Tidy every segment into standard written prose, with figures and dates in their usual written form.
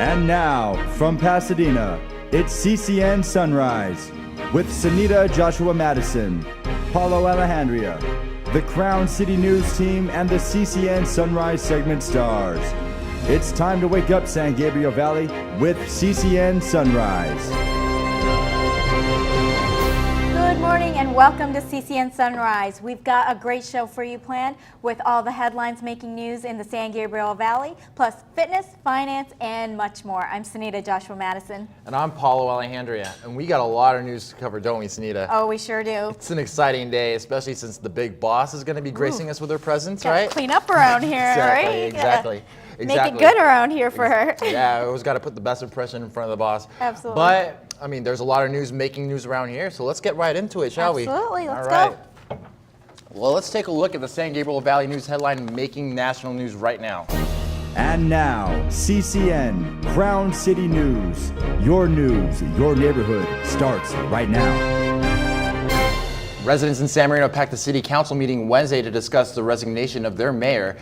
And now, from Pasadena, it's CCN Sunrise with Sehnita Joshua Mattison, Paulo Alejandria, the Crown City News team, and the CCN Sunrise segment stars. It's time to wake up San Gabriel Valley with CCN Sunrise. Good morning and welcome to CCN Sunrise. We've got a great show for you planned with all the headlines making news in the San Gabriel Valley, plus fitness, finance, and much more. I'm Sehnita Joshua Mattison. And I'm Paulo Alejandria. And we got a lot of news to cover, don't we, Sehnita? Oh, we sure do. It's an exciting day, especially since the big boss is going to be gracing us with her presence, Gotta right? clean up around here, right? Exactly. Make it good around here for her. Yeah, I always got to put the best impression in front of the boss. Absolutely. But, I mean, there's a lot of news making news around here, so let's get right into it, shall we? Absolutely, let's go. go. Well, let's take a look at the San Gabriel Valley news headline making national news right now. And now, CCN, Crown City News. Your news, your neighborhood starts right now. Residents in San Marino packed the city council meeting Wednesday to discuss the resignation of their mayor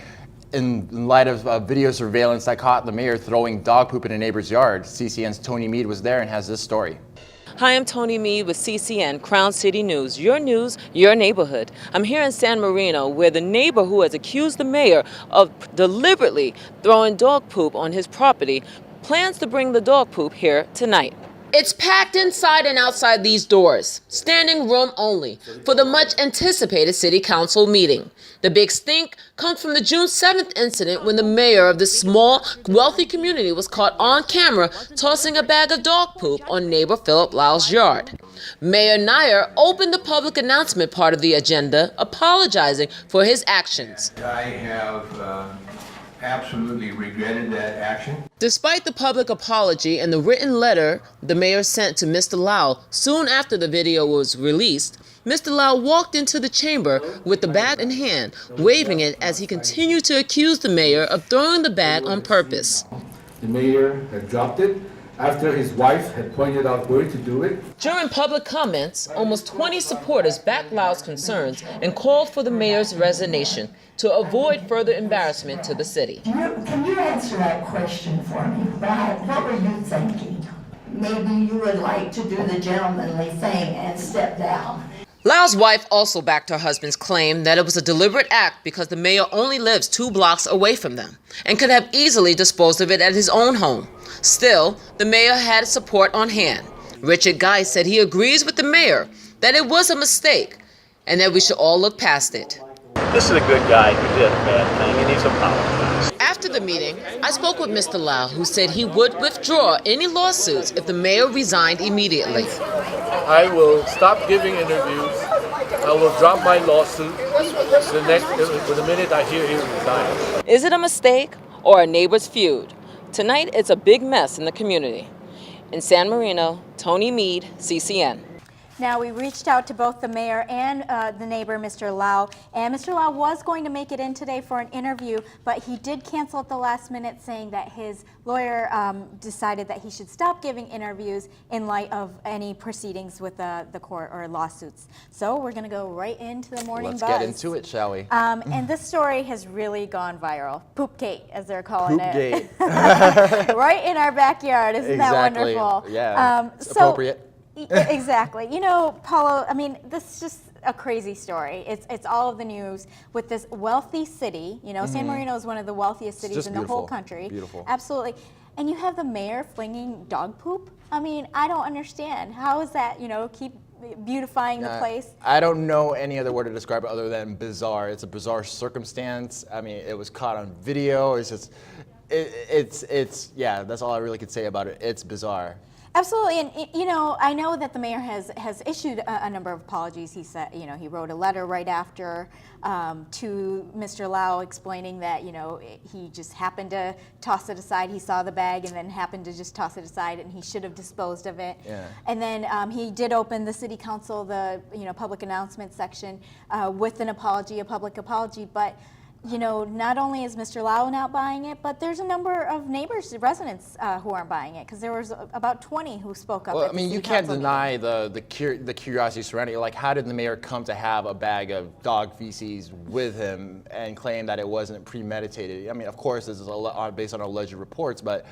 in light of video surveillance that caught the mayor throwing dog poop in a neighbor's yard. CCN's Tony Mead was there and has this story. Hi, I'm Tony Mead with CCN, Crown City News, your neighborhood. I'm here in San Marino where the neighbor who has accused the mayor of deliberately throwing dog poop on his property plans to bring the dog poop here tonight. It's packed inside and outside these doors, standing room only, for the much anticipated city council meeting. The big stink comes from the June 7th incident when the mayor of this small, wealthy community was caught on camera tossing a bag of dog poop on neighbor Philip Lau's yard. Mayor Nair opened the public announcement part of the agenda, apologizing for his actions. I have absolutely regretted that action. Despite the public apology and the written letter the mayor sent to Mr. Lau soon after the video was released, Mr. Lau walked into the chamber with the bag in hand, waving it as he continued to accuse the mayor of throwing the bag on purpose. The mayor had dropped it after his wife had pointed out where to do it. During public comments, almost 20 supporters backed Lau's concerns and called for the mayor's resignation to avoid further embarrassment to the city. Can you answer that question for me? What were you thinking? Maybe you would like to do the gentlemanly thing and step down. Lau's wife also backed her husband's claim that it was a deliberate act because the mayor only lives 2 blocks away from them and could have easily disposed of it at his own home. Still, the mayor had support on hand. Richard Guy said he agrees with the mayor that it was a mistake and that we should all look past it. This is a good guy who did a bad thing, and he's apologized. After the meeting, I spoke with Mr. Lau, who said he would withdraw any lawsuits if the mayor resigned immediately. I will stop giving interviews. I will drop my lawsuit the minute I hear he resigns. Is it a mistake or a neighbor's feud? Tonight, it's a big mess in the community. In San Marino, Tony Mead, CCN. Now, we reached out to both the mayor and the neighbor, Mr. Lau, and Mr. Lau was going to make it in today for an interview, but he did cancel at the last minute, saying that his lawyer decided that he should stop giving interviews in light of any proceedings with the court or lawsuits. So we're going to go right into the morning buzz. Let's get into it, shall we? And this story has really gone viral. Poopgate, as they're calling it. Poopgate. Right in our backyard. Isn't Exactly. that wonderful? Yeah, it's appropriate. Exactly. You know, Paulo, I mean, this is just a crazy story. It's all of the news with this wealthy city. You know, San Marino is one of the wealthiest cities in the whole country. Beautiful. Absolutely. And you have the mayor flinging dog poop? I mean, I don't understand. How is that, keep beautifying the place? I don't know any other word to describe it other than bizarre. It's a bizarre circumstance. I mean, it was caught on video. It's just, yeah, that's all I really could say about it. It's bizarre. Absolutely, and I know that the mayor has issued a number of apologies. He said, he wrote a letter right after to Mr. Lau explaining that, he just happened to toss it aside. He saw the bag and then happened to just toss it aside, and he should have disposed of it. Yeah. And then he did open the city council, the public announcement section with an apology, a public apology, but. Not only is Mr. Lau not buying it, but there's a number of neighbors, residents who aren't buying it, because there was about 20 who spoke up. Well, I mean, you can't deny the curiosity surrounding it. Like, how did the mayor come to have a bag of dog feces with him and claim that it wasn't premeditated? I mean, of course, this is based on alleged reports, but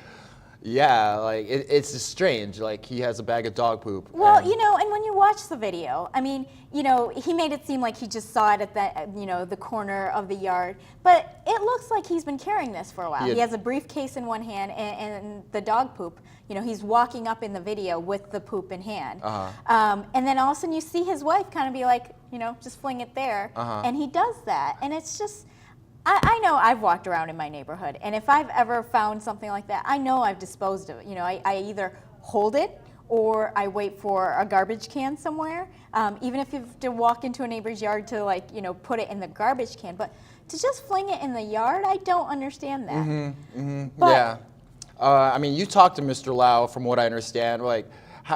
Yeah, like it's just strange. Like he has a bag of dog poop. Well, and- you know, and when you watch the video, I mean, you know, he made it seem like he just saw it at the, you know, the corner of the yard, but it looks like he's been carrying this for a while. Yeah. He has a briefcase in one hand and the dog poop. You know, he's walking up in the video with the poop in hand. And then all of a sudden you see his wife kind of be like, you know, just fling it there. And he does that. And it's just, I know I've walked around in my neighborhood, and if I've ever found something like that, I know I've disposed of it. You know, I either hold it or I wait for a garbage can somewhere. Even if you have to walk into a neighbor's yard to, like, you know, put it in the garbage can. But to just fling it in the yard, I don't understand that. But yeah. I mean, you talked to Mr. Lau, from what I understand. Like,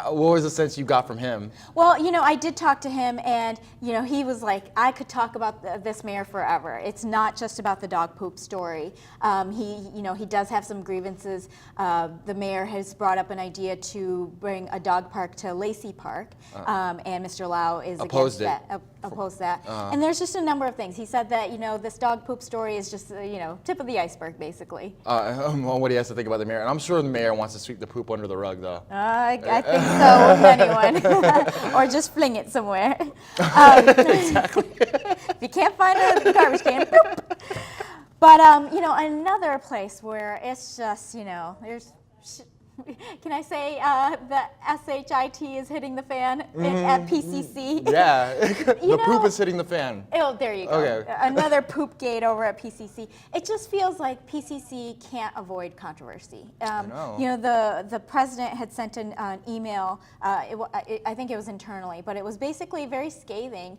what was the sense you got from him? Well, you know, I did talk to him, and, you know, he was like, I could talk about this mayor forever. It's not just about the dog poop story. You know, he does have some grievances. The mayor has brought up an idea to bring a dog park to Lacey Park, and Mr. Lau is Opposed against that. Opposed that. And there's just a number of things. He said that, you know, this dog poop story is just, you know, tip of the iceberg, basically. What he has to think about the mayor. And I'm sure the mayor wants to sweep the poop under the rug, though. I think so with anyone. Or just fling it somewhere. Exactly. If you can't find a garbage can, boop. But, you know, another place where it's just, you know, there's, can I say the SHIT is hitting the fan at PCC? Yeah, the poop is hitting the fan. Oh, there you go. Okay. Another poop gate over at PCC. It just feels like PCC can't avoid controversy. I know. You know, the president had sent an email, I think it was internally, but it was basically a very scathing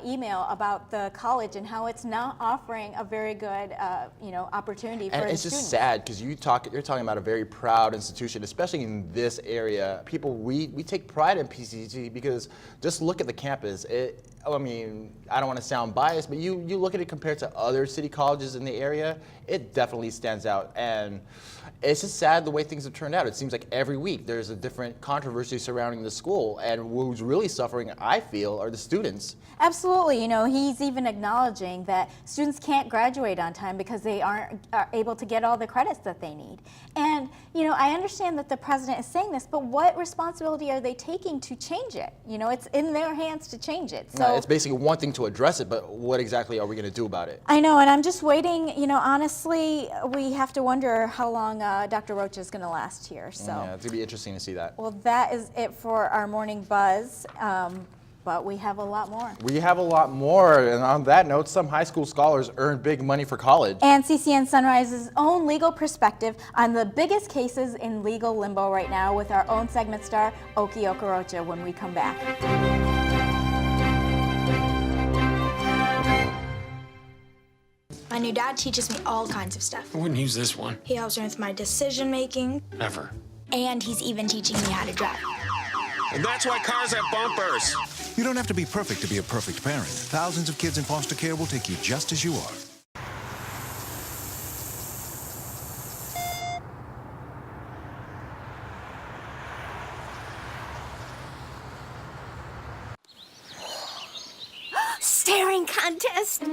email about the college and how it's not offering a very good, you know, opportunity for And the it's just students. sad because you're talking about a very proud institution, especially in this area. People, we take pride in PCC because just look at the campus. I mean, I don't want to sound biased, but you look at it compared to other city colleges in the area, it definitely stands out. And it's just sad the way things have turned out. It seems like every week there's a different controversy surrounding the school, and who's really suffering, I feel, are the students. Absolutely. You know, he's even acknowledging that students can't graduate on time because they aren't able to get all the credits that they need. And, you know, I understand that the president is saying this, but what responsibility are they taking to change it? You know, it's in their hands to change it. So It's basically one thing to address it, but what exactly are we going to do about it? I know, and I'm just waiting. You know, honestly, we have to wonder how long Dr. Rocha is going to last here. So, Yeah, it's going to be interesting to see that. well, that is it for our morning buzz. But we have a lot more. We have a lot more, and on that note, some high school scholars earn big money for college. And CCN Sunrise's own legal perspective on the biggest cases in legal limbo right now with our own segment star, Okorocha, when we come back. My new dad teaches me all kinds of stuff. I wouldn't use this one. He helps me with my decision making, Ever. and he's even teaching me how to drive. And that's why cars have bumpers. You don't have to be perfect to be a perfect parent. Thousands of kids in foster care will take you just as you are. Staring contest!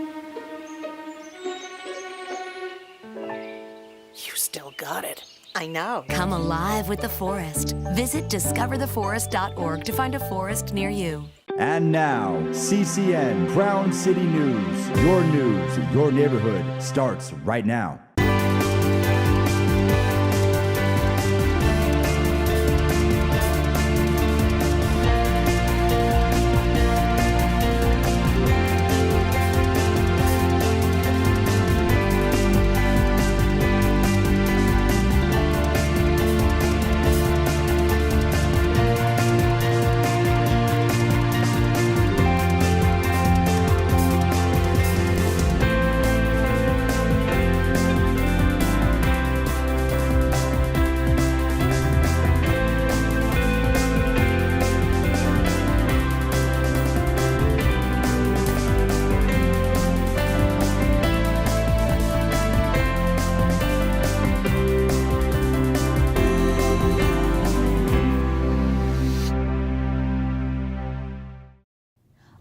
You still got it. I know. Come alive with the forest. Visit discovertheforest.org to find a forest near you. And now, CCN Crown City News. Your news, your neighborhood starts right now.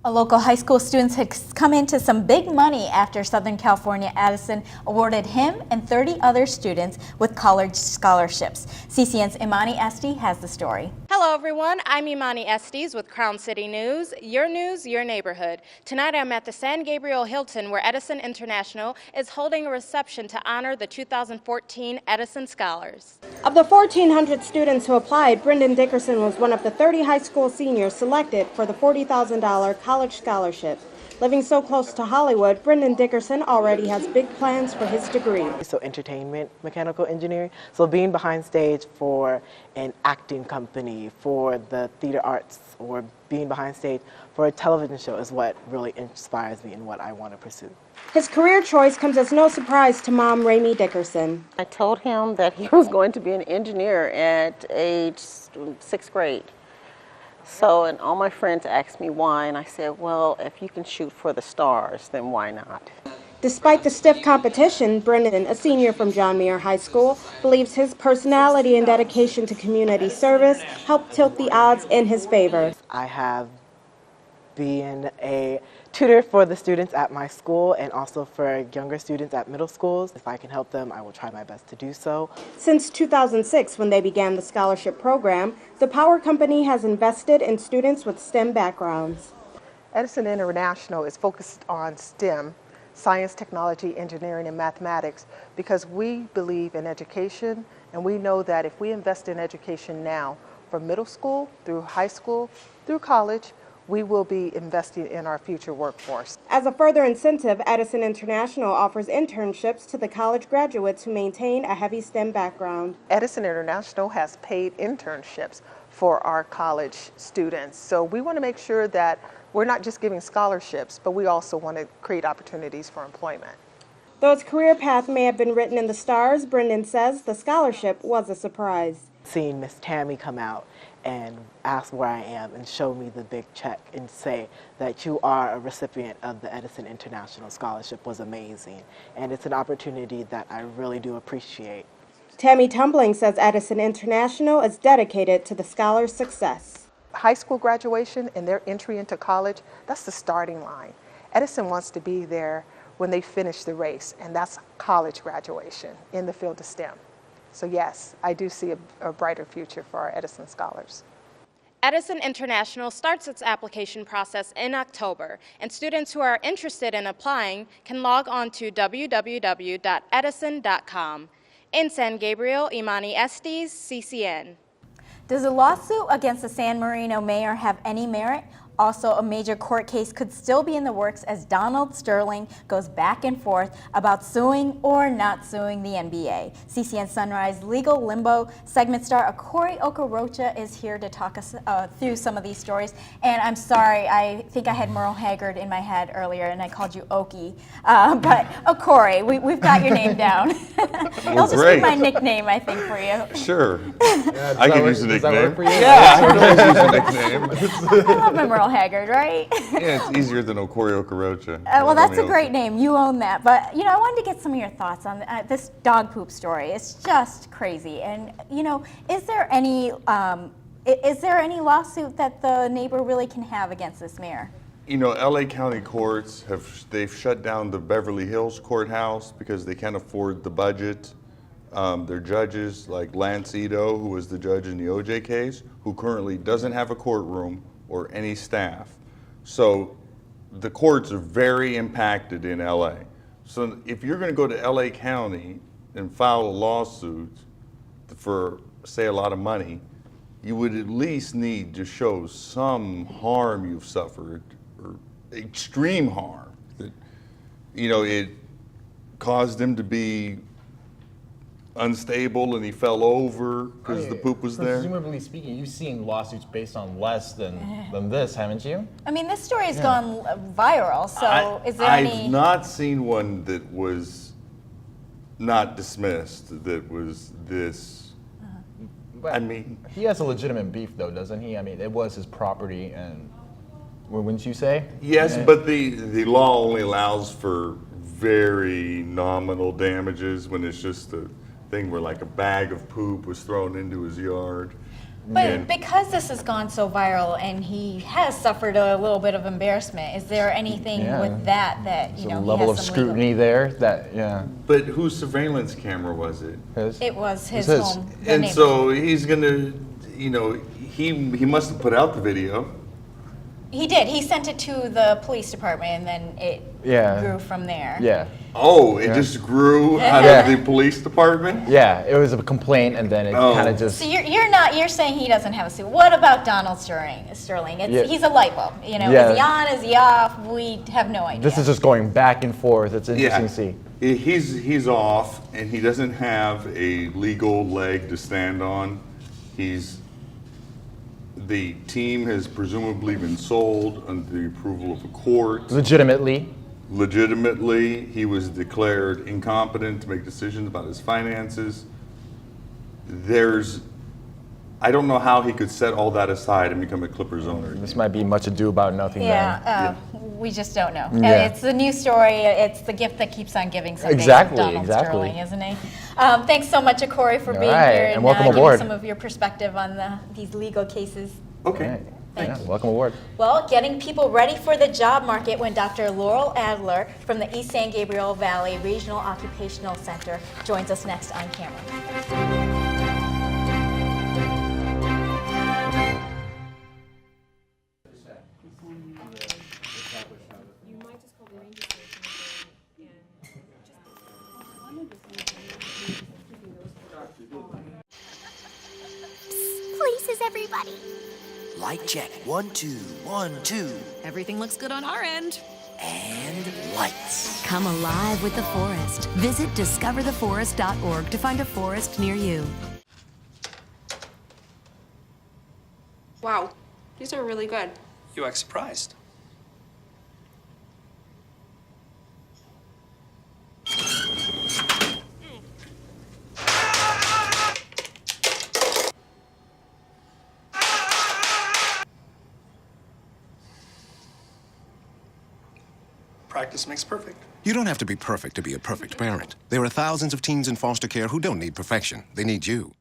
A local high school student has come into some big money after Southern California Edison awarded him and 30 other students with college scholarships. CCN's Imani Esty has the story. Hello everyone, I'm Imani Estes with Crown City News, your neighborhood. Tonight I'm at the San Gabriel Hilton where Edison International is holding a reception to honor the 2014 Edison Scholars. Of the 1,400 students who applied, Brendan Dickerson was one of the 30 high school seniors selected for the $40,000 college scholarship. Living so close to Hollywood, Brendan Dickerson already has big plans for his degree. So entertainment, mechanical engineering. So being behind stage for an acting company, for the theater arts, or being behind stage for a television show is what really inspires me and what I want to pursue. His career choice comes as no surprise to mom, Ramey Dickerson. I told him that he was going to be an engineer at age 6th grade. So, and all my friends asked me why, and I said, well, if you can shoot for the stars, then why not? Despite the stiff competition, Brendan, a senior from John Muir High School, believes his personality and dedication to community service helped tilt the odds in his favor. I have been a tutor for the students at my school and also for younger students at middle schools. If I can help them, I will try my best to do so. Since 2006, when they began the scholarship program, the power company has invested in students with STEM backgrounds. Edison International is focused on STEM, science, technology, engineering, and mathematics, because we believe in education, and we know that if we invest in education now, from middle school through high school through college, we will be investing in our future workforce. As a further incentive, Edison International offers internships to the college graduates who maintain a heavy STEM background. Edison International has paid internships for our college students. So we want to make sure that we're not just giving scholarships, but we also want to create opportunities for employment. Though his career path may have been written in the stars, Brendan says the scholarship was a surprise. Seeing Miss Tami come out and ask where I am and show me the big check and say that you are a recipient of the Edison International Scholarship was amazing. And it's an opportunity that I really do appreciate. Tami Tumbling says Edison International is dedicated to the scholars' success. High school graduation and their entry into college, that's the starting line. Edison wants to be there when they finish the race, and that's college graduation in the field of STEM. So yes, I do see a brighter future for our Edison scholars. Edison International starts its application process in October, and students who are interested in applying can log on to www.edison.com. In San Gabriel, Imani Estes, CCN. Does a lawsuit against the San Marino mayor have any merit? Also, a major court case could still be in the works as Donald Sterling goes back and forth about suing or not suing the NBA. CCN Sunrise Legal Limbo segment star Okorie Okorocha is here to talk us through some of these stories. And I'm sorry, I think I had Merle Haggard in my head earlier and I called you Okie. But Okorie, we've got your name down. It'll just be my nickname, I think, for you. Sure. I can use a nickname. Yeah. I use a nickname. I love my Merle Haggard, right? Yeah, it's easier than Okorie Okorocha. Well, that's a great name. You own that. But, you know, I wanted to get some of your thoughts on this dog poop story. It's just crazy. And, you know, is there any lawsuit that the neighbor really can have against this mayor? You know, LA County courts they've shut down the Beverly Hills courthouse because they can't afford the budget. Their judges, like Lance Ito, who was the judge in the OJ case, who currently doesn't have a courtroom or any staff. So the courts are very impacted in LA. So if you're going to go to LA County and file a lawsuit for, say, a lot of money, you would at least need to show some harm you've suffered, or extreme harm. That, you know, it caused him to be unstable and he fell over because the poop was there. Presumably speaking, you've seen lawsuits based on less than this, haven't you? I mean, this story has gone viral, so is there any... I've not seen one that was not dismissed, that was this. But I mean... He has a legitimate beef though, doesn't he? I mean, it was his property and, wouldn't you say? Yes, but the law only allows for very nominal damages when it's just a thing where like a bag of poop was thrown into his yard. But because this has gone so viral and he has suffered a little bit of embarrassment, is there anything with that There's you know, a he level has of some scrutiny legal- there that, yeah. But whose surveillance camera was it? His? It was his His. home. the And neighbor. so he's gonna, you know, he must have put out the video. He did. He sent it to the police department, and then it grew from there. Yeah. Oh, it just grew out of the police department? Yeah, it was a complaint, and then it kind of just. So you're saying he doesn't have a suit. What about Donald Sterling? He's a light bulb. You know, is he on? Is he off? We have no idea. This is just going back and forth. It's interesting to see. He's off, and he doesn't have a legal leg to stand on. The team has presumably been sold under the approval of a court. Legitimately, he was declared incompetent to make decisions about his finances. I don't know how he could set all that aside and become a Clippers owner. This might be much ado about nothing. We just don't know. Yeah. It's the news story. It's the gift that keeps on giving. Exactly, Donald Sterling, isn't he? Thanks so much, Okorie, for being here and welcome giving aboard. some of your perspective on these legal cases. Okay. Welcome aboard. Well, getting people ready for the job market when Dr. Laurel Adler from the East San Gabriel Valley Regional Occupational Center joins us next on camera. Places, everybody. Light check. 1, 2, 1, 2. Everything looks good on our end. And lights. Come alive with the forest. Visit discovertheforest.org to find a forest near you. Wow, these are really good. You act surprised. Practice makes perfect. You don't have to be perfect to be a perfect parent. There are thousands of teens in foster care who don't need perfection. They need you.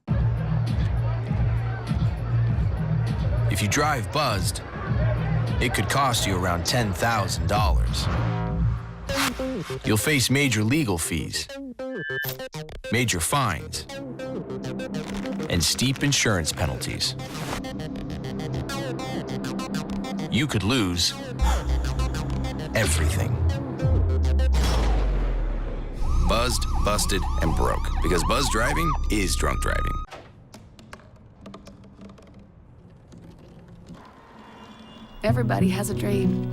If you drive buzzed, it could cost you around $10,000. You'll face major legal fees, major fines, and steep insurance penalties. You could lose everything. Buzzed, busted, and broke. Because buzz driving is drunk driving. Everybody has a dream.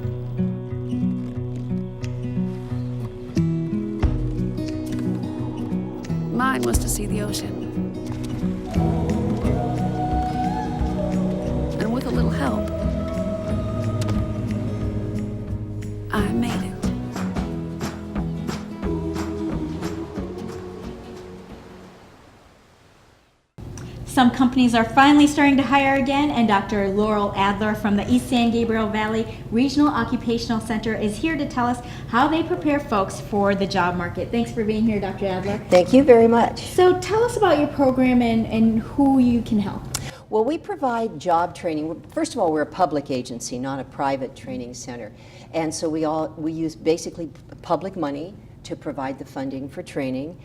Mine was to see the ocean. And with a little help, I made it. Some companies are finally starting to hire again, and Dr. Laurel Adler from the East San Gabriel Valley Regional Occupational Center is here to tell us how they prepare folks for the job market. Thanks for being here, Dr. Adler. Thank you very much. So tell us about your program and who you can help. Well, we provide job training. First of all, we're a public agency, not a private training center. And so we use basically public money to provide the funding for training.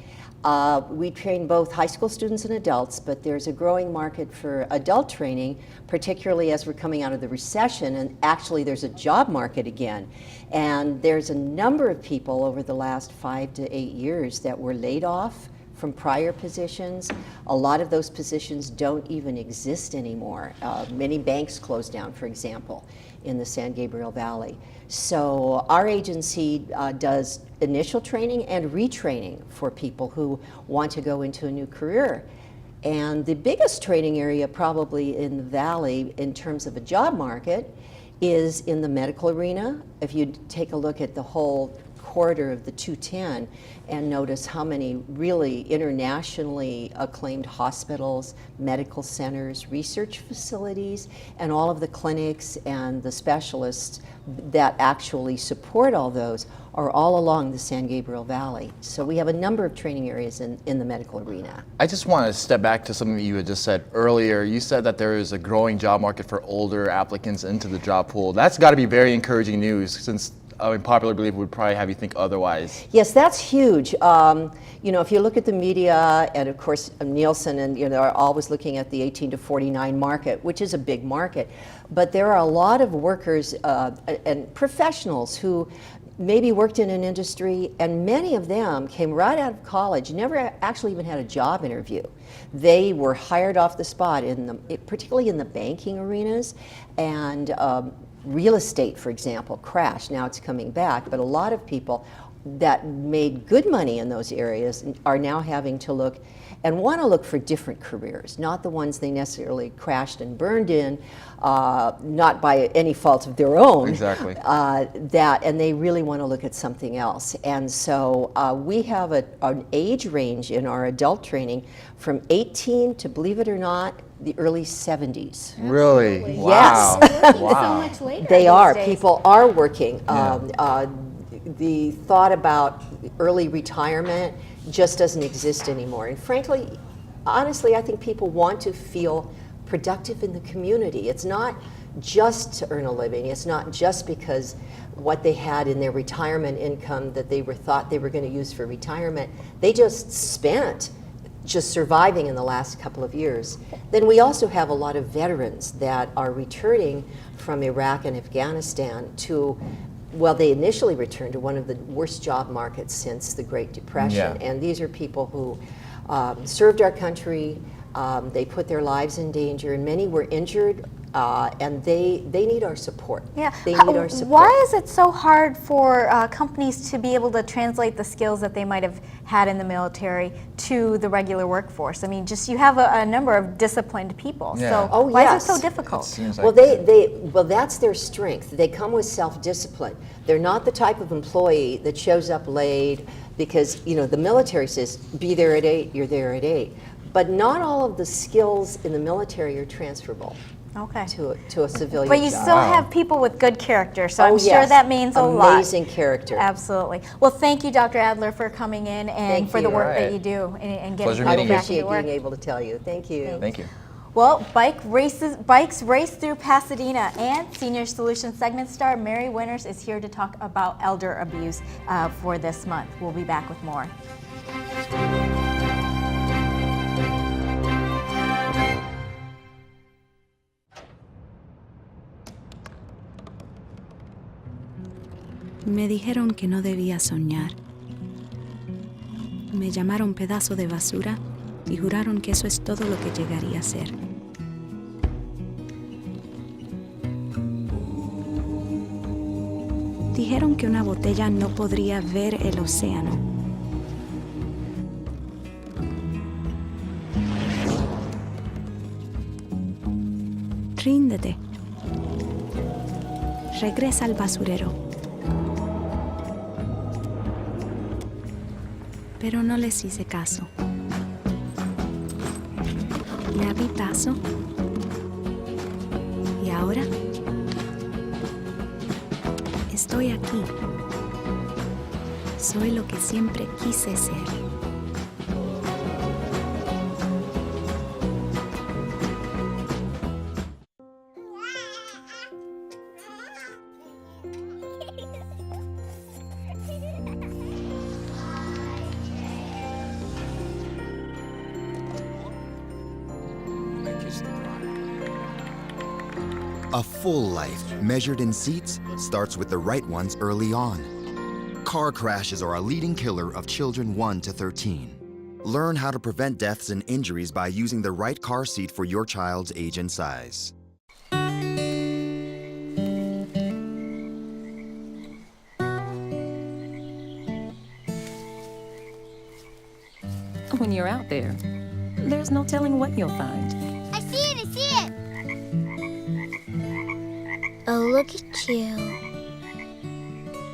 We train both high school students and adults, but there's a growing market for adult training, particularly as we're coming out of the recession, and actually there's a job market again. And there's a number of people over the last 5 to 8 years that were laid off from prior positions. A lot of those positions don't even exist anymore. Many banks closed down, for example, in the San Gabriel Valley. So our agency does initial training and retraining for people who want to go into a new career. And the biggest training area probably in the Valley in terms of a job market is in the medical arena. If you take a look at the whole corridor of the 210 and notice how many really internationally acclaimed hospitals, medical centers, research facilities, and all of the clinics and the specialists that actually support all those are all along the San Gabriel Valley. So we have a number of training areas in the medical arena. I just want to step back to something that you had just said earlier. You said that there is a growing job market for older applicants into the job pool. That's got to be very encouraging news, since popular belief would probably have you think otherwise. Yes, that's huge. You know, if you look at the media, and of course Nielsen, and you know, are always looking at the 18 to 49 market, which is a big market, but there are a lot of workers and professionals who maybe worked in an industry, and many of them came right out of college, never actually even had a job interview. They were hired off the spot, particularly in the banking arenas, and real estate, for example, crashed. Now it's coming back, but a lot of people that made good money in those areas are now having to look and want to look for different careers, not the ones they necessarily crashed and burned in, not by any fault of their own. Exactly. And they really want to look at something else. And so we have an age range in our adult training from 18 to, believe it or not, the early 70s. Really? Wow. Yes. Wow. So much later They these are. days. People are working. Yeah. The thought about early retirement just doesn't exist anymore. And frankly, honestly, I think people want to feel productive in the community. It's not just to earn a living. It's not just because what they had in their retirement income that they thought they were going to use for retirement, they just spent just surviving in the last couple of years. Then we also have a lot of veterans that are returning from Iraq and Afghanistan to, well, they initially returned to one of the worst job markets since the Great Depression. Yeah. And these are people who served our country, they put their lives in danger, and many were injured, and they need our support. Yeah. They need our support. Why is it so hard for companies to be able to translate the skills that they might have had in the military to the regular workforce? I mean, just you have a number of disciplined people. Yeah. So why is it so difficult? Well, well, that's their strength. They come with self-discipline. They're not the type of employee that shows up late because, you know, the military says, be there at 8, you're there at 8. But not all of the skills in the military are transferable. Okay. To a civilian But you job. still have people with good character, so I'm sure yes. that means a lot. Amazing character. Absolutely. Well, thank you, Dr. Adler, for coming in and Thank for the you. work that Right. you do and getting Pleasure people meeting you. back to Appreciate work. being able to tell you. Thank you. Thank you. Well, bikes race through Pasadena, and Senior Solutions segment star Mary Winters is here to talk about elder abuse for this month. We'll be back with more. Me dijeron que no debía soñar. Me llamaron pedazo de basura y juraron que eso es todo lo que llegaría a ser. Dijeron que una botella no podría ver el océano. Ríndete. Regresa al basurero. Pero no les hice caso. Le abrí paso. Y ahora estoy aquí. Soy lo que siempre quise ser. A full life, measured in seats, starts with the right ones early on. Car crashes are a leading killer of children 1 to 13. Learn how to prevent deaths and injuries by using the right car seat for your child's age and size. When you're out there, there's no telling what you'll find. I see it, I see it. Oh, look at you.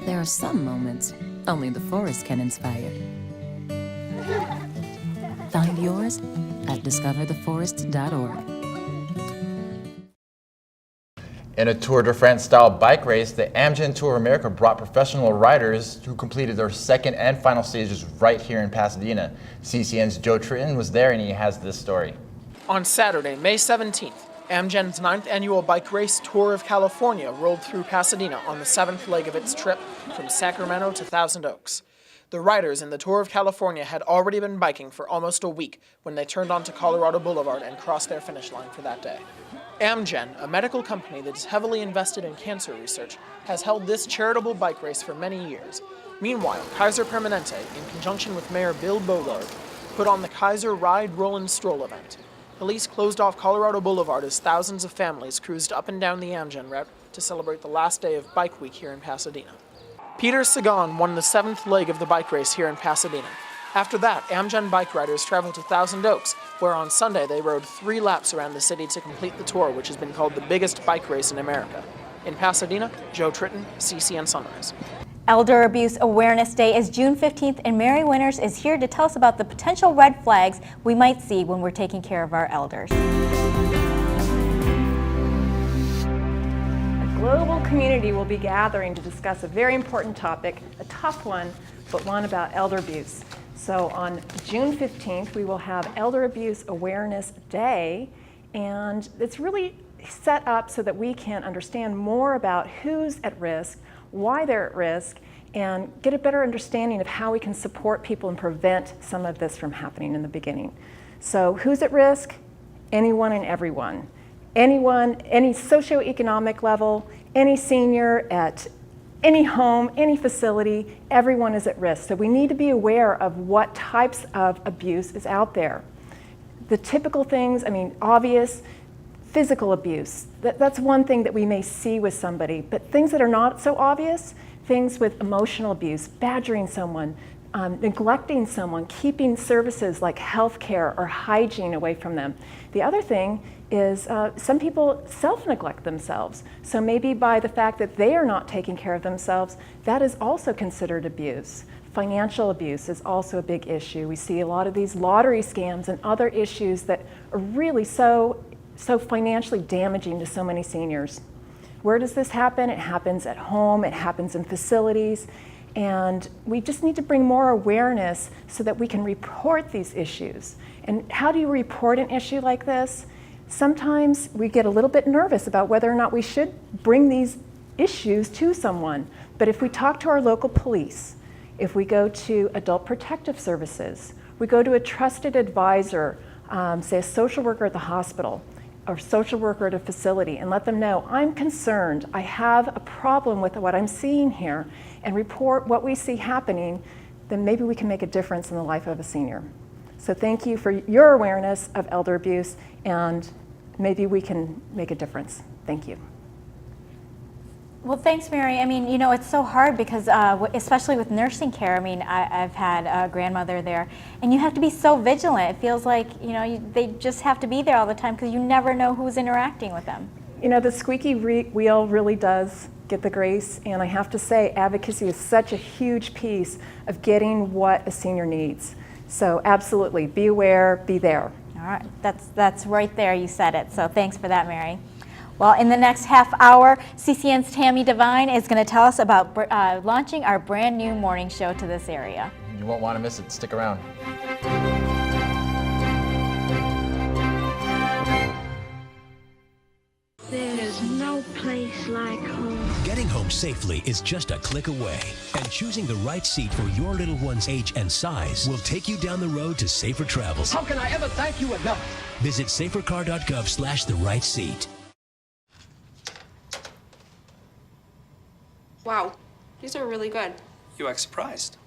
There are some moments only the forest can inspire. Find yours at discovertheforest.org. In a Tour de France-style bike race, the Amgen Tour America brought professional riders who completed their second and final stages right here in Pasadena. CCN's Joe Tritton was there and he has this story. On Saturday, May 17th, Amgen's 9th annual bike race Tour of California rolled through Pasadena on the 7th leg of its trip from Sacramento to Thousand Oaks. The riders in the Tour of California had already been biking for almost a week when they turned onto Colorado Boulevard and crossed their finish line for that day. Amgen, a medical company that is heavily invested in cancer research, has held this charitable bike race for many years. Meanwhile, Kaiser Permanente, in conjunction with Mayor Bill Bogard, put on the Kaiser Ride, Roll, and Stroll event. Police closed off Colorado Boulevard as thousands of families cruised up and down the Amgen route to celebrate the last day of Bike Week here in Pasadena. Peter Sagan won the 7th leg of the bike race here in Pasadena. After that, Amgen bike riders traveled to Thousand Oaks, where on Sunday they rode 3 laps around the city to complete the tour, which has been called the biggest bike race in America. In Pasadena, Joe Tritton, CCN Sunrise. Elder Abuse Awareness Day is June 15th, and Mary Winters is here to tell us about the potential red flags we might see when we're taking care of our elders. A global community will be gathering to discuss a very important topic, a tough one, but one about elder abuse. So on June 15th, we will have Elder Abuse Awareness Day, and it's really set up so that we can understand more about who's at risk, why they're at risk, and get a better understanding of how we can support people and prevent some of this from happening in the beginning. So who's at risk? Anyone and everyone. Anyone, any socioeconomic level, any senior at any home, any facility, everyone is at risk. So we need to be aware of what types of abuse is out there. The typical things, obvious, physical abuse. That's one thing that we may see with somebody, but things that are not so obvious, things with emotional abuse, badgering someone, neglecting someone, keeping services like healthcare or hygiene away from them. The other thing is some people self-neglect themselves. So maybe by the fact that they are not taking care of themselves, that is also considered abuse. Financial abuse is also a big issue. We see a lot of these lottery scams and other issues that are really so financially damaging to so many seniors. Where does this happen? It happens at home, it happens in facilities, and we just need to bring more awareness so that we can report these issues. And how do you report an issue like this? Sometimes we get a little bit nervous about whether or not we should bring these issues to someone. But if we talk to our local police, if we go to Adult Protective Services, we go to a trusted advisor, say a social worker at the hospital, or social worker at a facility, and let them know, I'm concerned, I have a problem with what I'm seeing here, and report what we see happening, then maybe we can make a difference in the life of a senior. So thank you for your awareness of elder abuse, and maybe we can make a difference. Thank you. Well, thanks, Mary. It's so hard because, especially with nursing care, I've had a grandmother there, and you have to be so vigilant. It feels like, they just have to be there all the time because you never know who's interacting with them. The squeaky wheel really does get the grace, and I have to say, advocacy is such a huge piece of getting what a senior needs. So absolutely, be aware, be there. All right, that's right there, you said it. So thanks for that, Mary. Well, in the next half hour, CCN's Tami DeVine is going to tell us about launching our brand new morning show to this area. You won't want to miss it. Stick around. There's no place like home. Getting home safely is just a click away, and choosing the right seat for your little one's age and size will take you down the road to safer travels. How can I ever thank you enough? Visit safercar.gov/the-right-seat. Wow, these are really good. You act surprised.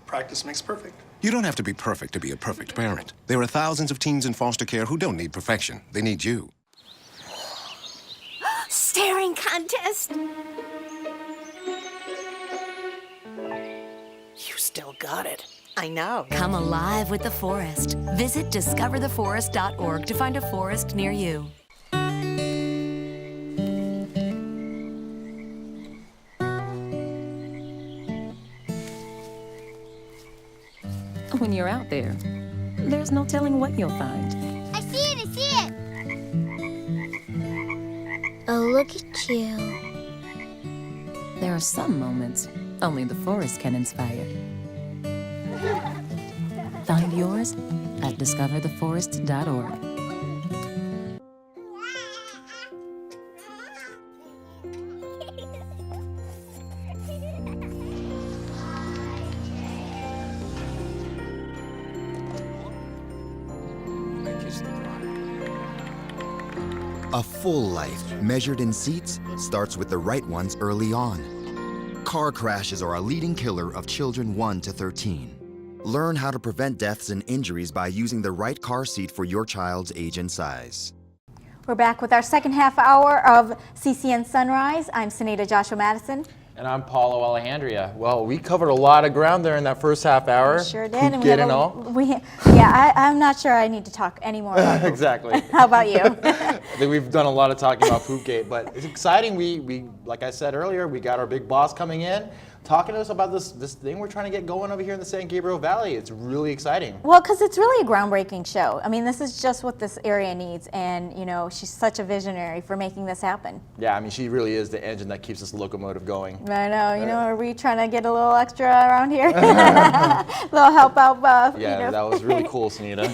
Practice makes perfect. You don't have to be perfect to be a perfect parent. There are thousands of teens in foster care who don't need perfection. They need you. Staring contest. still got it. I know. Come alive with the forest. Visit discovertheforest.org to find a forest near you. When you're out there, there's no telling what you'll find. I see it, I see it. Oh, look at you. There are some moments only the forest can inspire. Find yours at discovertheforest.org. A full life, measured in seats, starts with the right ones early on. Car crashes are a leading killer of children 1 to 13. Learn how to prevent deaths and injuries by using the right car seat for your child's age and size. We're back with our second half hour of CCN Sunrise. I'm Sehnita Joshua Mattison. And I'm Paulo, Alejandria. Well, we covered a lot of ground there in that first half hour. We sure did. Get and all. I'm not sure I need to talk anymore about Exactly. How about you? I think we've done a lot of talking about Poopgate, but it's exciting. We like I said earlier, we got our big boss coming in, talking to us about this thing we're trying to get going over here in the San Gabriel Valley. It's really exciting. Well, because it's really a groundbreaking show. I mean, this is just what this area needs, and you know, she's such a visionary for making this happen. Yeah, I mean, she really is the engine that keeps this locomotive going. I know. You know, are we trying to get a little extra around here? A little help out, Yeah, you know. that was really cool, Sehnita.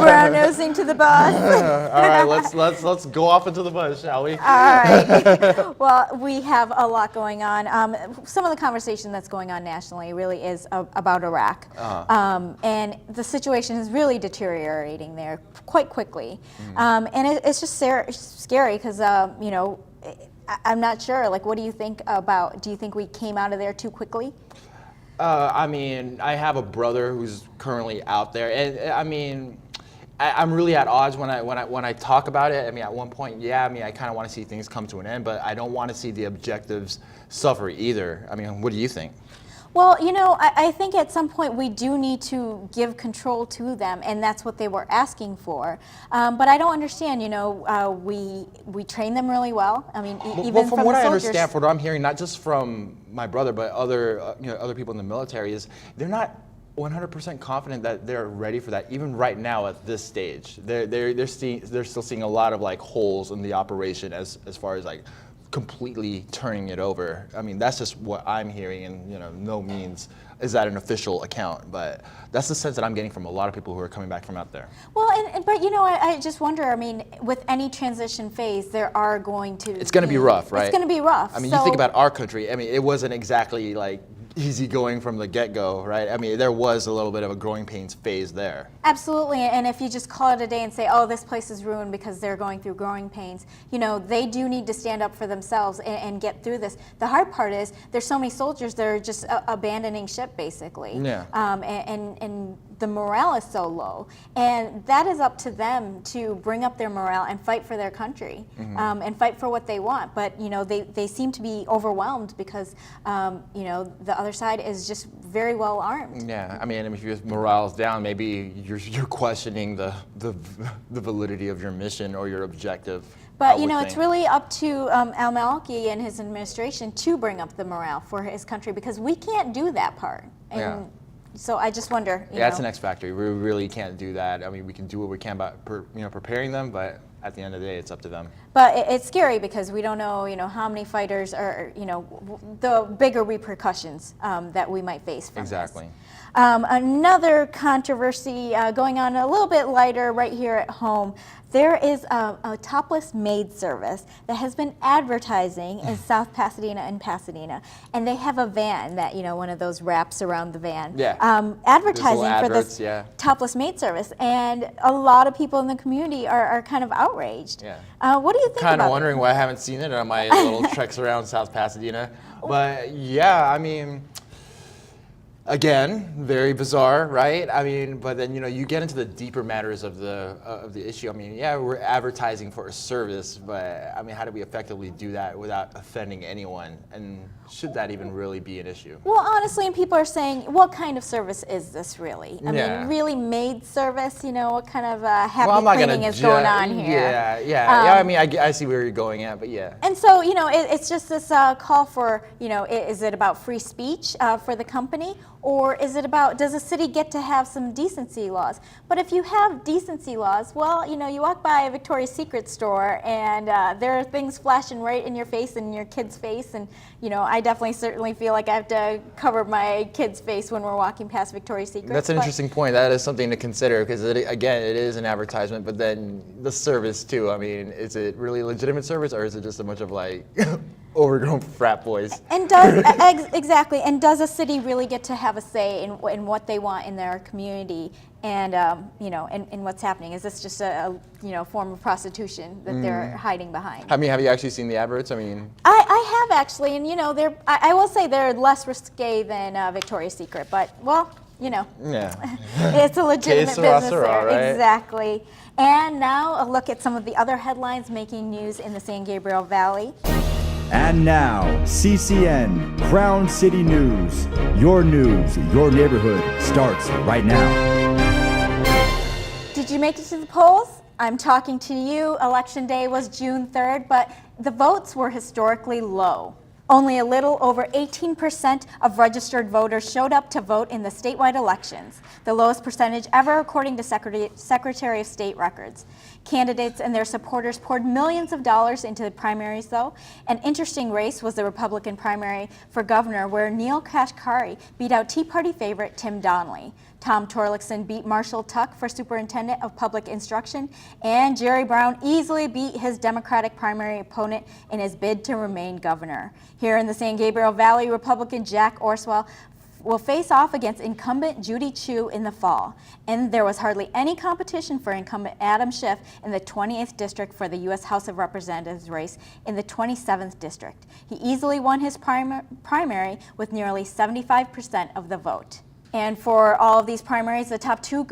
Brown nosing to the boss. All right, let's go off into the bus, shall we? All right. Well, we have a lot going on. Some of the conversation that's going on nationally really is about Iraq. And the situation is really deteriorating there quite quickly. And it's just scary because, you know, I'm not sure. Like, what do you think about, do you think we came out of there too quickly? I mean, I have a brother who's currently out there, and I mean, I'm really at odds when I talk about it. I mean, at one point, yeah, I mean, I kind of want to see things come to an end, but I don't want to see the objectives suffer either. I mean, what do you think? Well, you know, I think at some point we do need to give control to them, and that's what they were asking for. But I don't understand, you know, we train them really well. I mean, even from what the I soldiers. understand, from what I'm hearing, not just from my brother, but other, you know, other people in the military, is they're not 100% confident that they're ready for that, even right now at this stage. They're still seeing a lot of like holes in the operation as far as like completely turning it over. I mean, that's just what I'm hearing, and you know, no means is that an official account, but that's the sense that I'm getting from a lot of people who are coming back from out there. Well, but you know, I just wonder, I mean, with any transition phase, there are going to... It's going to be rough, right? It's going to be rough. I mean, you think about our country, I mean, it wasn't exactly like easy going from the get-go, right? I mean, there was a little bit of a growing pains phase there. Absolutely, and if you just call it a day and say, oh, this place is ruined because they're going through growing pains, you know, they do need to stand up for themselves and get through this. The hard part is there's so many soldiers that are just abandoning ship, basically. Yeah. And the morale is so low, and that is up to them to bring up their morale and fight for their country, and fight for what they want. But you know, they seem to be overwhelmed because you know, the other side is just very well armed. Yeah, I mean, if your morale's down, maybe you're questioning the validity of your mission or your objective. But you know, it's really up to al-Maliki and his administration to bring up the morale for his country, because we can't do that part. And yeah. So I just wonder. Yeah, that's an X factor. We really can't do that. I mean, we can do what we can about preparing them, but at the end of the day, it's up to them. But it's scary because we don't know, you know, how many fighters are, you know, the bigger repercussions that we might face from exactly. this. Another controversy going on a little bit lighter right here at home. There is a topless maid service that has been advertising in South Pasadena and Pasadena, and they have a van that, you know, one of those wraps around the van, advertising for this topless maid service, and a lot of people in the community are kind of outraged. Yeah. What do you think about it? Kind of wondering why I haven't seen it on my little treks around South Pasadena, but yeah, I mean, Again, very bizarre, right? I mean, but then you get into the deeper matters of the issue. I mean, yeah, we're advertising for a service, but I mean, how do we effectively do that without offending anyone? And should that even really be an issue? Well, honestly, and people are saying, what kind of service is this really? I mean, really maid service? What kind of happy cleaning is going on here? Yeah. I mean, I see where you're going at, but yeah. And so, it's just this call for, is it about free speech for the company? Or is it about, does a city get to have some decency laws? But if you have decency laws, well, you walk by a Victoria's Secret store and there are things flashing right in your face and in your kid's face. And, I definitely certainly feel like I have to cover my kid's face when we're walking past Victoria's Secret. That's an interesting point. That is something to consider because, again, it is an advertisement, but then the service too. I mean, is it really legitimate service or is it just a bunch of like overgrown frat boys? And does exactly? And does a city really get to have a say in what they want in their community, and and what's happening? Is this just a form of prostitution that they're hiding behind? I mean, have you actually seen the adverts? I mean, I have actually, and they're I will say they're less risque than Victoria's Secret, but yeah, it's a legitimate business there, right? Exactly. And now a look at some of the other headlines making news in the San Gabriel Valley. And now, CCN Crown City News. Your neighborhood starts right now. Did you make it to the polls? I'm talking to you. Election day was June 3rd, but the votes were historically low. Only a little over 18% of registered voters showed up to vote in the statewide elections, the lowest percentage ever according to Secretary of State records. Candidates and their supporters poured millions of dollars into the primaries, though. An interesting race was the Republican primary for governor, where Neil Kashkari beat out Tea Party favorite Tim Donnelly. Tom Torlakson beat Marshall Tuck for superintendent of public instruction, and Jerry Brown easily beat his Democratic primary opponent in his bid to remain governor. Here in the San Gabriel Valley, Republican Jack Orswell will face off against incumbent Judy Chu in the fall. And there was hardly any competition for incumbent Adam Schiff in the 20th district for the U.S. House of Representatives race in the 27th district. He easily won his primary with nearly 75% of the vote. And for all of these primaries, the top two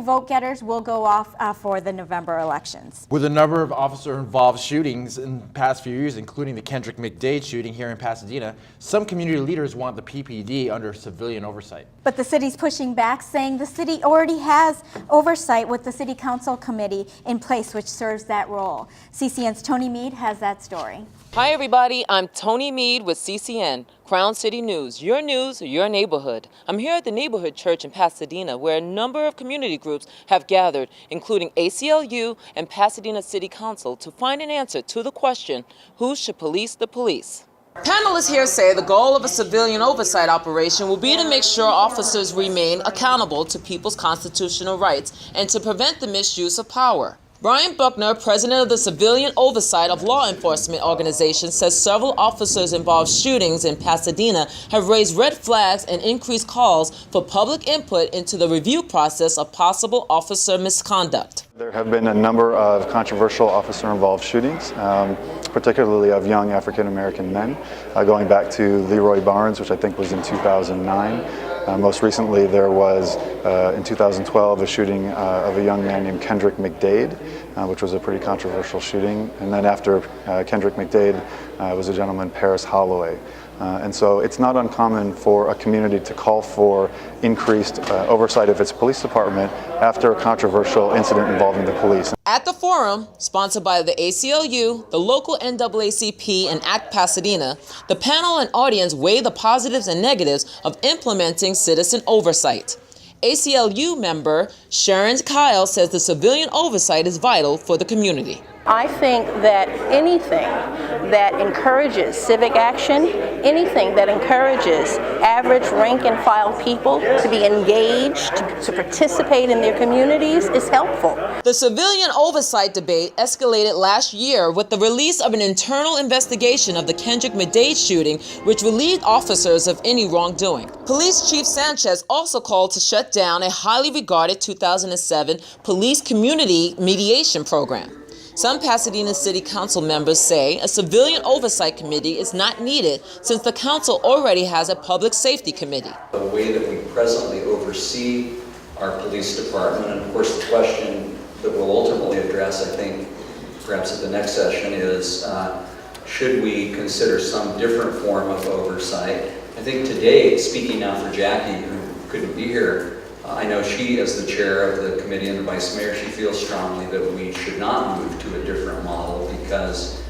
vote getters will go off for the November elections. With a number of officer-involved shootings in the past few years, including the Kendrick McDade shooting here in Pasadena, some community leaders want the PPD under civilian oversight. But the city's pushing back, saying the city already has oversight with the City Council Committee in place, which serves that role. CCN's Tony Mead has that story. Hi everybody, I'm Tony Mead with CCN, Crown City News, your neighborhood. I'm here at the neighborhood church in Pasadena, where a number of community groups have gathered, including ACLU and Pasadena City Council, to find an answer to the question, who should police the police? Panelists here say the goal of a civilian oversight operation will be to make sure officers remain accountable to people's constitutional rights and to prevent the misuse of power. Brian Buckner, president of the Civilian Oversight of Law Enforcement Organization, says several officers-involved shootings in Pasadena have raised red flags and increased calls for public input into the review process of possible officer misconduct. There have been a number of controversial officer-involved shootings, particularly of young African-American men, going back to Leroy Barnes, which I think was in 2009. Most recently, there was, in 2012, a shooting of a young man named Kendrick McDade, which was a pretty controversial shooting. And then after Kendrick McDade was a gentleman, Paris Holloway. And so it's not uncommon for a community to call for increased oversight of its police department after a controversial incident involving the police. At the forum, sponsored by the ACLU, the local NAACP, and ACT Pasadena, the panel and audience weigh the positives and negatives of implementing citizen oversight. ACLU member Sharon Kyle says the civilian oversight is vital for the community. I think that anything that encourages civic action, anything that encourages average rank and file people to be engaged, to participate in their communities is helpful. The civilian oversight debate escalated last year with the release of an internal investigation of the Kendrick McDade shooting, which relieved officers of any wrongdoing. Police Chief Sanchez also called to shut down a highly regarded 2007 police community mediation program. Some Pasadena City Council members say a civilian oversight committee is not needed since the council already has a public safety committee. The way that we presently oversee our police department, and of course the question that we'll ultimately address, I think, perhaps at the next session is, should we consider some different form of oversight? I think today, speaking now for Jackie, who couldn't be here, I know she, as the chair of the committee and the vice mayor, she feels strongly that we should not move to a different model because,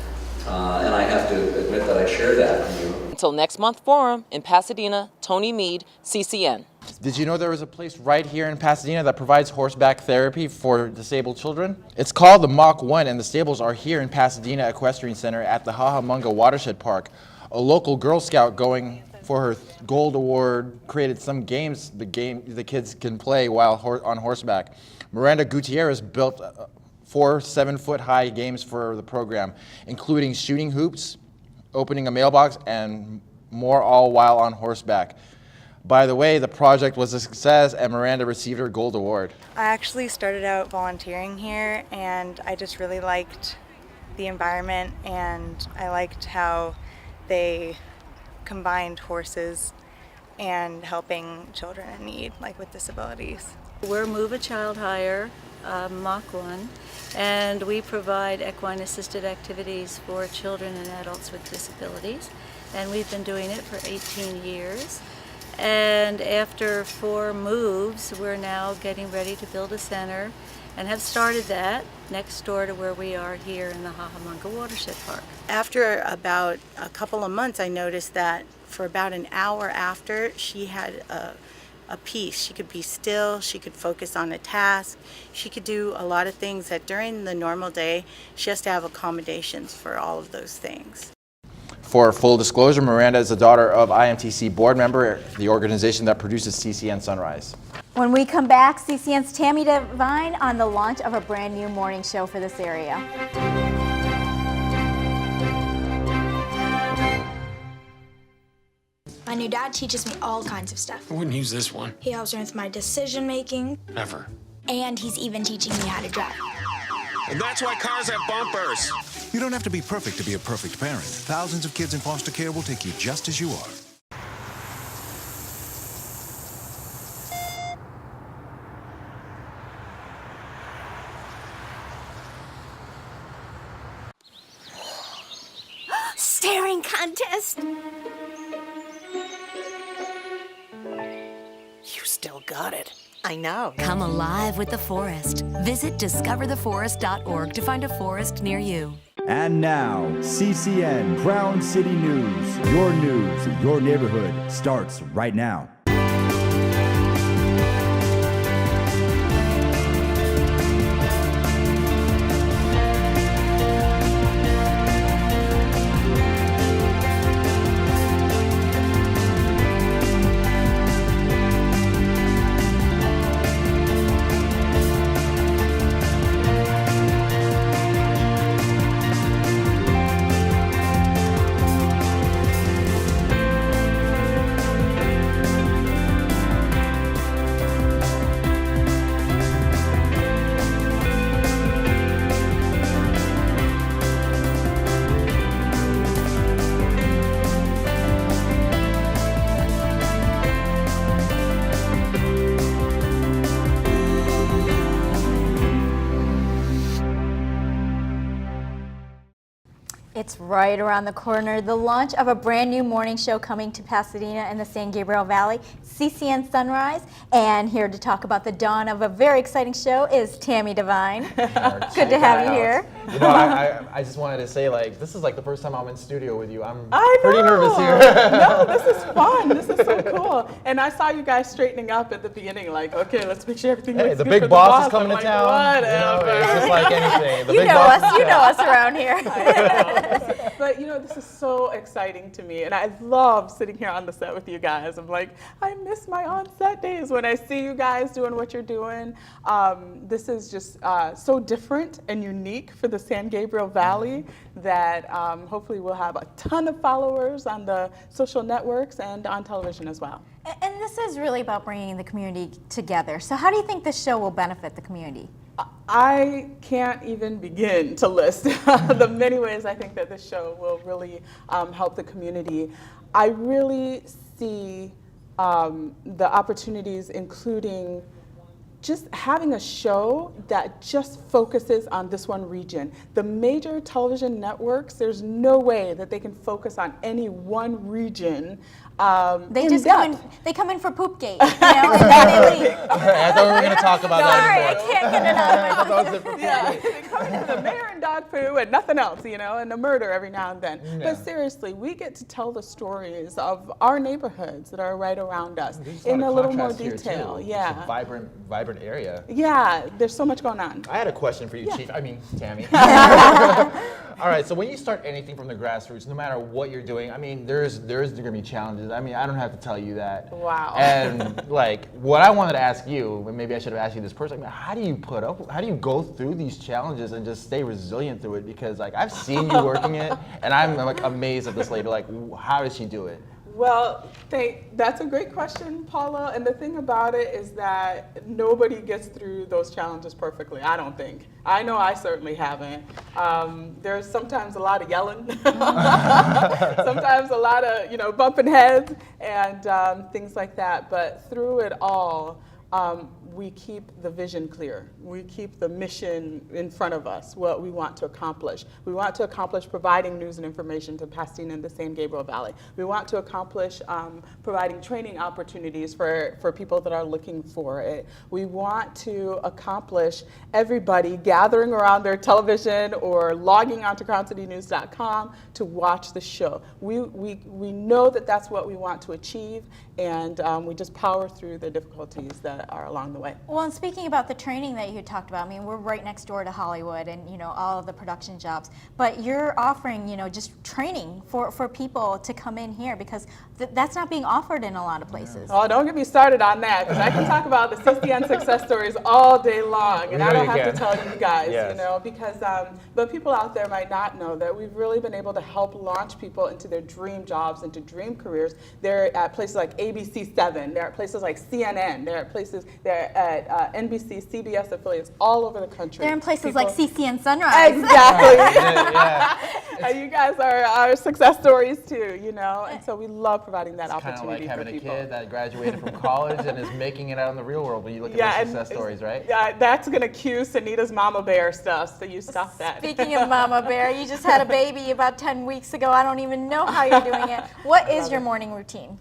and I have to admit that I share that view. Until next month's forum in Pasadena, Tony Mead, CCN. Did you know there was a place right here in Pasadena that provides horseback therapy for disabled children? It's called the Mach 1, and the stables are here in Pasadena Equestrian Center at the Cajamonga Watershed Park. A local Girl Scout going for her Gold Award created some games the kids can play while on horseback. Miranda Gutierrez built 4 7-foot-high games for the program, including shooting hoops, opening a mailbox, and more, all while on horseback. By the way, the project was a success and Miranda received her Gold Award. I actually started out volunteering here and I just really liked the environment and I liked how they combined horses and helping children in need, like with disabilities. We're Move a Child Hire, Mach 1, and we provide equine assisted activities for children and adults with disabilities, and we've been doing it for 18 years. And after 4 moves, we're now getting ready to build a center and have started that next door to where we are here in the Cajamonga Watershed Park. After about a couple of months, I noticed that for about an hour after, she had a peace. She could be still, she could focus on a task, she could do a lot of things that during the normal day, she has to have accommodations for all of those things. For full disclosure, Miranda is the daughter of IMTC board member, the organization that produces CCN Sunrise. When we come back, CCN's Tami DeVine on the launch of a brand new morning show for this area. My new dad teaches me all kinds of stuff. I wouldn't use this one. He helps me with my decision making. Ever. And he's even teaching me how to drive. And that's why cars have bumpers. You don't have to be perfect to be a perfect parent. Thousands of kids in foster care will take you just as you are. Staring contest. You still got it. I know. Come alive with the forest. Visit discovertheforest.org to find a forest near you. And now, CCN Crown City News. Your news, your neighborhood starts right now. It's right around the corner. The launch of a brand new morning show coming to Pasadena and the San Gabriel Valley, CCN Sunrise. And here to talk about the dawn of a very exciting show is Tami DeVine. Good to have you here. You know, I just wanted to say, like, this is like the first time I'm in studio with you. I'm pretty nervous here. No, this is fun. This is so cool. And I saw you guys straightening up at the beginning, like, okay, let's make sure everything looks the good big for boss is the coming boss. to I'm town. Like, whatever. You know, it's just like anything. The You big know boss us. You know us around here. But you know, this is so exciting to me, and I love sitting here on the set with you guys. I'm like, I miss my on-set days when I see you guys doing what you're doing. This is just so different and unique for the San Gabriel Valley that hopefully we'll have a ton of followers on the social networks and on television as well. And this is really about bringing the community together. So how do you think this show will benefit the community? I can't even begin to list the many ways I think that this show will really help the community. I really see the opportunities, including just having a show that just focuses on this one region. The major television networks, there's no way that they can focus on any one region. They just come in for Poopgate, and then they leave. I thought we were going to talk about that Sorry, I can't get it out of my Yeah, they come in for the mayor and dog poo and nothing else, and the murder every now and then. Yeah. But seriously, we get to tell the stories of our neighborhoods that are right around us in a little more detail. Yeah, it's a vibrant area. Yeah, there's so much going on. I had a question for you, Chief. I mean, Tami. All right, so when you start anything from the grassroots, no matter what you're doing, I mean, there's going to be challenges. I mean, I don't have to tell you that. Wow. And like, what I wanted to ask you, and maybe I should have asked you this personally, how do you go through these challenges and just stay resilient through it? Because like, I've seen you working it, and I'm like amazed at this lady. Like, how does she do it? Well, that's a great question, Paulo. And the thing about it is that nobody gets through those challenges perfectly, I don't think. I know I certainly haven't. There's sometimes a lot of yelling, sometimes a lot of, bumping heads and things like that. But through it all, we keep the vision clear. We keep the mission in front of us, what we want to accomplish. We want to accomplish providing news and information to Pasadena and the San Gabriel Valley. We want to accomplish providing training opportunities for people that are looking for it. We want to accomplish everybody gathering around their television or logging onto CrownCityNews.com to watch the show. We know that that's what we want to achieve, and we just power through the difficulties that are along the way. Well, and speaking about the training that you talked about, I mean, we're right next door to Hollywood and, all of the production jobs, but you're offering, just training for people to come in here because that's not being offered in a lot of places. Oh, don't get me started on that, because I can talk about the CCN success stories all day long, and I don't have to tell you guys, because, but people out there might not know that we've really been able to help launch people into their dream jobs, into dream careers. They're at places like ABC7, they're at places like CNN, they're at places, they're at NBC, CBS affiliates all over the country. They're in places like CCN Sunrise. Exactly. You guys are success stories too, and so we love providing that opportunity for people. Kind of like having a kid that graduated from college and is making it out in the real world when you look at those success stories, right? Yeah, that's going to cue Sehnita's Mama Bear stuff, so you stop that. Speaking of Mama Bear, you just had a baby about 10 weeks ago. I don't even know how you're doing it. What is your morning routine?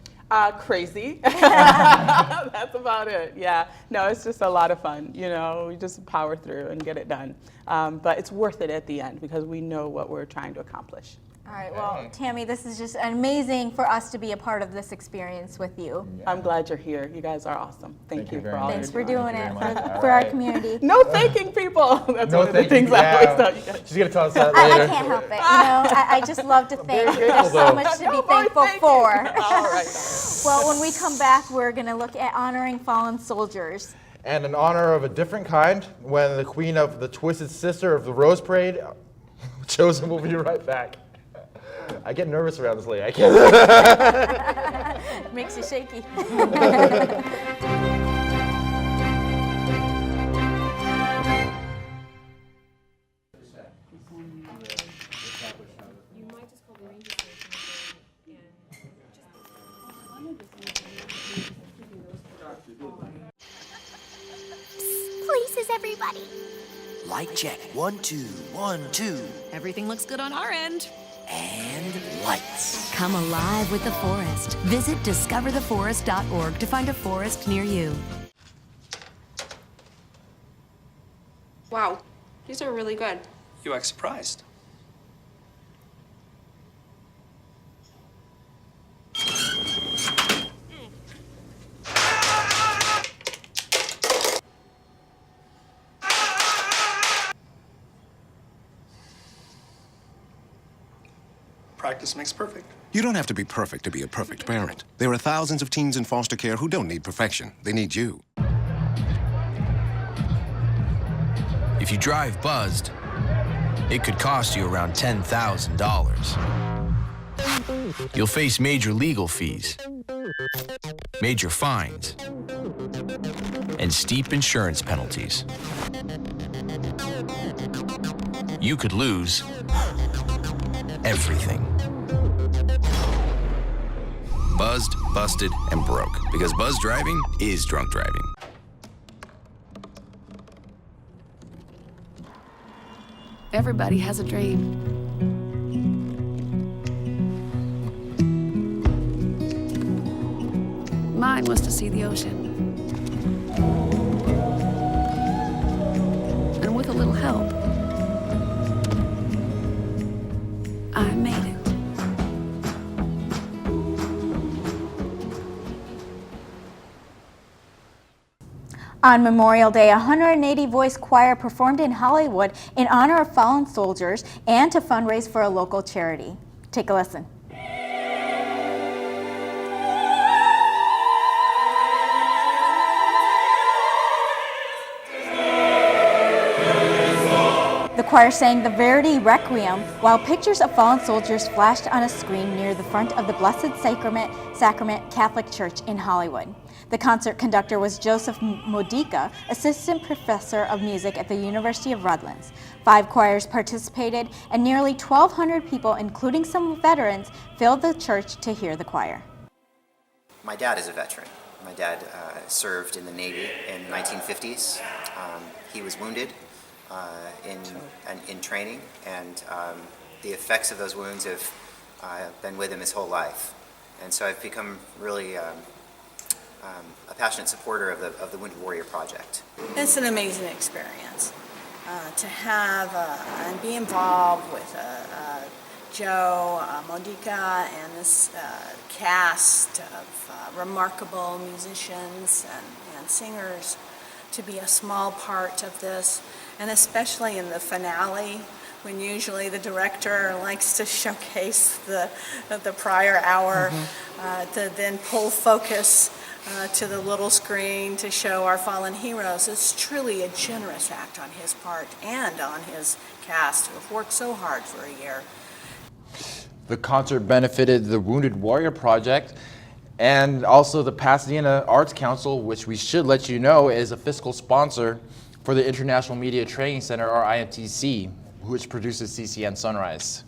Crazy. That's about it. Yeah. No, it's just a lot of fun. We just power through and get it done. But it's worth it at the end because we know what we're trying to accomplish. All right, well, Tami, this is just amazing for us to be a part of this experience with you. Yeah. I'm glad you're here. You guys are awesome. Thank you for all. Thanks for doing it for our community. No thanking people. That's one of the things I always tell you guys. She's going to tell us that later. I can't help it. I just love to thank. There's so much to be thankful for. All right. Well, when we come back, we're going to look at honoring fallen soldiers. And in honor of a different kind, when the queen of the twisted sister of the Rose Parade, chosen, will be right back. I get nervous around this lady. I can't. Makes you shaky. Places, everybody. Light check. 1, 2, 1, 2. Everything looks good on our end. And lights. Come alive with the forest. Visit discovertheforest.org to find a forest near you. Wow, these are really good. You act surprised. Practice makes perfect. You don't have to be perfect to be a perfect parent. There are thousands of teens in foster care who don't need perfection. They need you. If you drive buzzed, it could cost you around $10,000. You'll face major legal fees, major fines, and steep insurance penalties. you could lose everything. Buzzed, busted, and broke. Because buzz driving is drunk driving. Everybody has a dream. Mine was to see the ocean. And with a little help, I made it. On Memorial Day, a 180-voice choir performed in Hollywood in honor of fallen soldiers and to fundraise for a local charity. Take a listen. The choir sang the Verdi Requiem while pictures of fallen soldiers flashed on a screen near the front of the Blessed Sacrament Catholic Church in Hollywood. The concert conductor was Joseph Modica, assistant professor of music at the University of Redlands. 5 choirs participated, and nearly 1,200 people, including some veterans, filled the church to hear the choir. My dad is a veteran. My dad served in the Navy in the 1950s. He was wounded in training, and the effects of those wounds have been with him his whole life. And so I've become really a passionate supporter of the Wounded Warrior Project. It's an amazing experience to have and be involved with Joe Modica and this cast of remarkable musicians and singers, to be a small part of this, and especially in the finale, when usually the director likes to showcase the prior hour, to then pull focus to the little screen to show our fallen heroes. It's truly a generous act on his part and on his cast, who have worked so hard for a year. The concert benefited the Wounded Warrior Project and also the Pasadena Arts Council, which we should let you know is a fiscal sponsor for the International Media Training Center, or IMTC, which produces CCN Sunrise.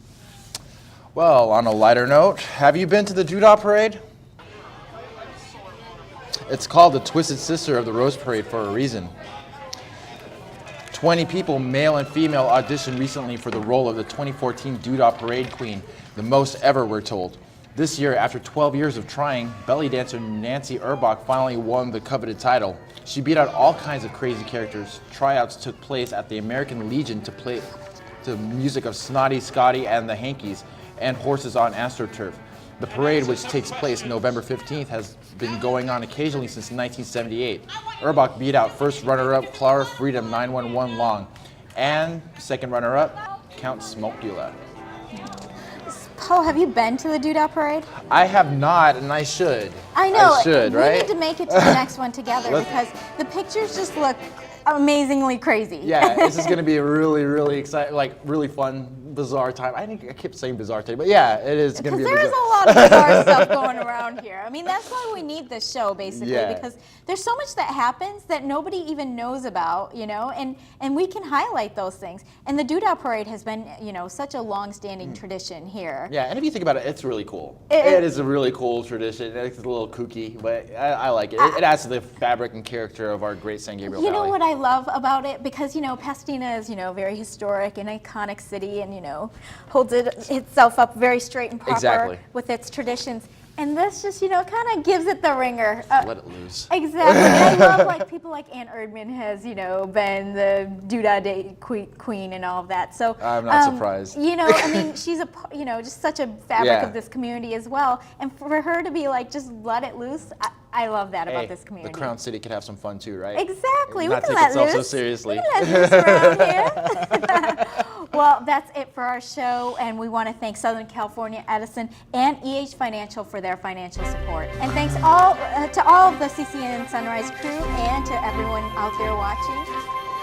Well, on a lighter note, have you been to the Doodah Parade? It's called the Twisted Sister of the Rose Parade for a reason. 20 people, male and female, auditioned recently for the role of the 2014 Doodah Parade Queen, the most ever, we're told. This year, after 12 years of trying, belly dancer Nancy Urbach finally won the coveted title. She beat out all kinds of crazy characters. Tryouts took place at the American Legion to play to music of Snotty Scotty and the Hankies and Horses on AstroTurf. The parade, which takes place November 15th, has been going on occasionally since 1978. Urbach beat out first runner-up Clara Freedom 911 Long and second runner-up Count Smokula. Paul, have you been to the Doodah Parade? I have not, and I should. I know. I should, right? We need to make it to the next one together because the pictures just look amazingly crazy. Yeah, this is going to be a really, really exciting, like really fun, bizarre time. I think I kept saying bizarre today, but yeah, it is going to be. Because there is a lot of bizarre stuff going around here. I mean, that's why we need this show, basically, because there's so much that happens that nobody even knows about, you know, and we can highlight those things. And the Doodah Parade has been, you know, such a long-standing tradition here. Yeah, and if you think about it, it's really cool. It is a really cool tradition. It's a little kooky, but I like it. It adds to the fabric and character of our great San Gabriel Valley. You know what I love about it? Because, you know, Pasadena is, you know, very historic and iconic city and, you know, holds itself up very straight and proper with its traditions. And this just, you know, kind of gives it the ringer. Let it loose. Exactly. And I love, like, people like Ann Erdman has, you know, been the Doodah Day queen and all of that. So I'm not surprised. You know, I mean, she's a, you know, just such a fabric of this community as well. And for her to be like, just let it loose, I love that about this community. The Crown City could have some fun too, right? Exactly. Not we can take let itself loose. so seriously. We can let loose around here. Well, that's it for our show, and we want to thank Southern California Edison and EH Financial for their financial support. And thanks to all of the CCN Sunrise crew and to everyone out there watching.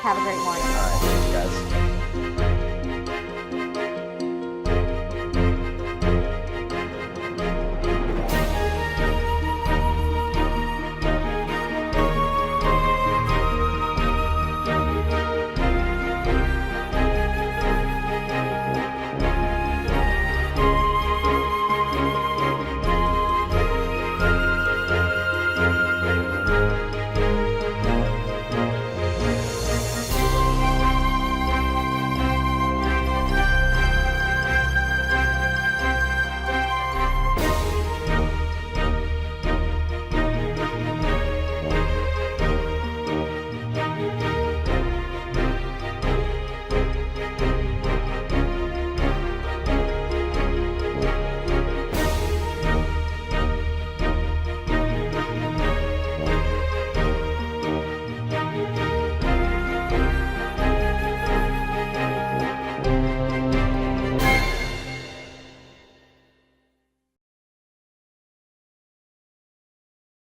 Have a great morning. All right, thank you guys.